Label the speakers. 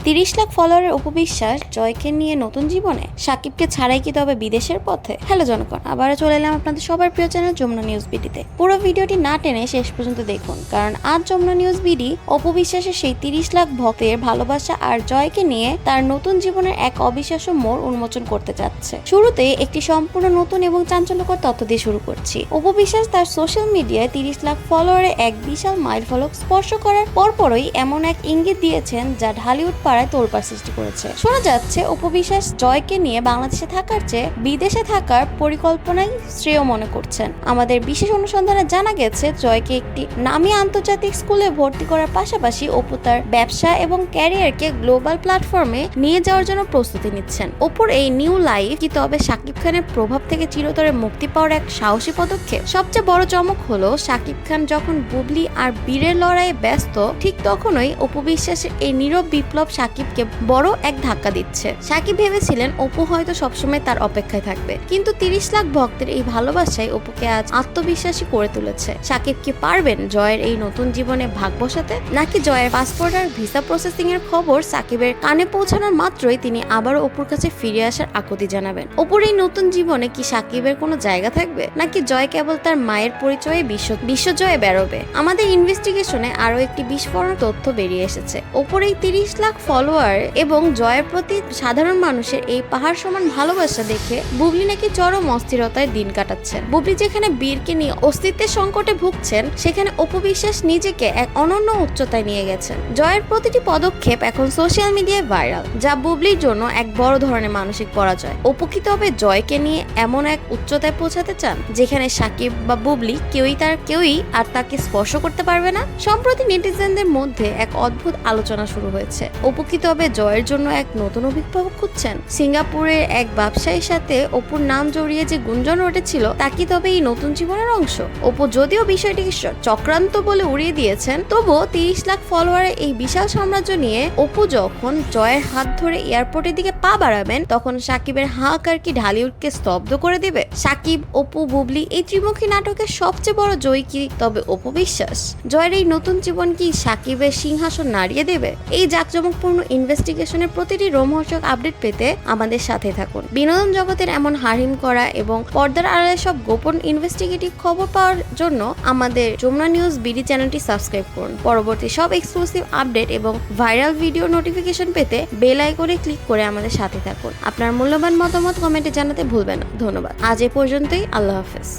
Speaker 1: 30 লাখ ফলোয়ারের উপবিশ্বাস জয়কে নিয়ে নতুন জীবনে, সাকিবকে ছাড়াই কি তবে বিদেশের পথে? হ্যালো জনগণ, আবারও চলে এলাম আপনাদের সবার প্রিয় চ্যানেল যমুনা নিউজ বিডিতে। পুরো ভিডিওটি না টেনে শেষ পর্যন্ত দেখুন, কারণ আজ যমুনা নিউজ বিডি অপবিশ্বাসের সেই 30 লাখ ভক্তের ভালোবাসা আর জয়কে নিয়ে তার নতুন জীবনের এক অবিশ্বাস্য মোড় উন্মোচন করতে যাচ্ছে। শুরুতে একটি সম্পূর্ণ নতুন এবং চাঞ্চল্যকর তথ্য দিয়ে শুরু করছি। অপবিশ্বাস তার সোশ্যাল মিডিয়ায় 30 লাখ ফলোয়ারে এক বিশাল মাইলফলক স্পর্শ করার পরপরই এমন এক ইঙ্গিত দিয়েছেন যা ঢালিউড পাড়ায় তোলপাড় সৃষ্টি করেছে। শোনা যাচ্ছে অপবিশ্বাস জয়কে নিয়ে বাংলাদেশে থাকার চেয়ে বিদেশে থাকার পরিকল্পনাই শ্রেয় মনে করছেন। আমাদের বিশেষ অনুসন্ধানে জানা গেছে জয়কে একটি নামী আন্তর্জাতিক স্কুলে ভর্তি করার পাশাপাশি অপু তার ব্যবসা এবং ক্যারিয়ারকে গ্লোবাল প্ল্যাটফর্মে নিয়ে যাওয়ার জন্য প্রস্তুতি নিচ্ছেন। অপুর এই নিউ লাইফ কি তবে শাকিব খানের প্রভাব থেকে চিরতরে মুক্তি পাওয়ার এক সাহসী পদক্ষেপ? সবচেয়ে বড় চমক হলো শাকিব খান যখন বুবলি আর বীরের লড়াইয়ে ব্যস্ত, ঠিক তখনই অপু বিশ্বাসের এই নীরব বিপ্লব শাকিবকে বড় এক ধাক্কা দিচ্ছে। শাকিব ভেবেছিলেন অপু হয়তো সবসময় তার অপেক্ষায় থাকবে, কিন্তু 30 লাখ ভক্তের এই ভালোবাসায় অপুকে আজ আত্মবিশ্বাসী করে তুলেছে। শাকিব কি পারবেন জয়ের এই নতুন জীবনে ভাগ বসাতে, নাকি জয়ের পাসপোর্ট আর ভিসা প্রসেসিং এর খবর সাকিবের কানে পৌঁছানোর মাত্রই তিনি আবারও অপুর কাছে ফিরে আসার আকুতি জানাবেন? অপুর এই নতুন জীবনে কি সাকিবের কোনো জায়গা থাকবে, নাকি জয় কেবল তার মায়ের পরিচয়ে বিশ্বজয়ে বেরোবে? আমাদের ইনভেস্টিগেশনে আরো একটি বিস্ফোরক তথ্য বেরিয়ে এসেছে। অপুর এই 30 লাখ ফলোয়ার এবং জয়ের প্রতি সাধারণ মানুষের এই পাহাড় সমান ভালোবাসা দেখে বুবলি নাকি চরম অস্থিরতায় দিন কাটাচ্ছেন। বুবলি যেখানে বীরকে নিয়ে অস্তিত্বের সংকটে ভুগছেন, সেখানে অপু বিশ্বাস নিজেকে এক অনন্য উচ্চতায় নিয়ে গেছেন। জয়ের প্রতিটি পদক্ষেপ এখন সোশ্যাল মিডিয়ায় ভাইরাল, যা বুবলির জন্য এক বড় ধরনের মানসিক পরাজয়। অপু কি তবে জয়কে নিয়ে এমন এক উচ্চতায় পৌঁছাতে চান যেখানে সাকিব বা বুবলি কেউই আর তাকে স্পর্শ করতে পারবে না? সম্প্রতি নেটিজেনদের মধ্যে এক অদ্ভুত আলোচনা শুরু হয়েছে। অপু কি তবে জয়ের জন্য এক নতুন অভিভাবক খুঁজছেন? সিঙ্গাপুরের এক ব্যবসায়ীর সাথে অপুর নাম জড়িয়ে যে গুঞ্জন উঠেছিল, তা কি তবে এই নতুন জীবনের অংশ? অপু যদিও বিষয়টিকে চক্রান্ত বলে উড়িয়ে দিয়েছেন, তবুও 30 লাখ ফলোয়ারের এই বিশাল সাম্রাজ্য নিয়ে অপু যখন জয়ের হাত ধরে এয়ারপোর্টের দিকে পা বাড়াবেন, তখন সাকিবের হাহাকার কি ঢালিউডকে স্তব্ধ করে দেবে? সাকিব, অপু, বুবলি এই ত্রিমুখী নাটকের সবচেয়ে বড় জয় কি তবে অপু বিশ্বাস? জয়ের এই নতুন জীবন কি সাকিবের সিংহাসন নাড়িয়ে দেবে? এই জাঁকজমকপূর্ণ ইনভেস্টিগেশনের প্রতিটি রোমহর্ষক আপডেট পেতে আমাদের সাথে থাকুন। বিনোদন জগতের এমন হারিম করা এবং পর্দার আড়ালে সব গোপন ইনভেস্টিগেটিভ খবর পাওয়ার জন্য আমাদের যমুনা নিউজ বিডি চ্যানেলটি সাবস্ক্রাইব করুন। পরবর্তী সব এক্সক্লুসিভ আপডেট এবং ভাইরাল ভিডিও নোটিফিকেশন পেতে বেল আইকনে ক্লিক করে আমাদের সাথে থাকুন। আপনার মূল্যবান মতামত কমেন্টে জানাতে ভুলবেন না। ধন্যবাদ। আজ এ পর্যন্তই। আল্লাহ হাফেজ।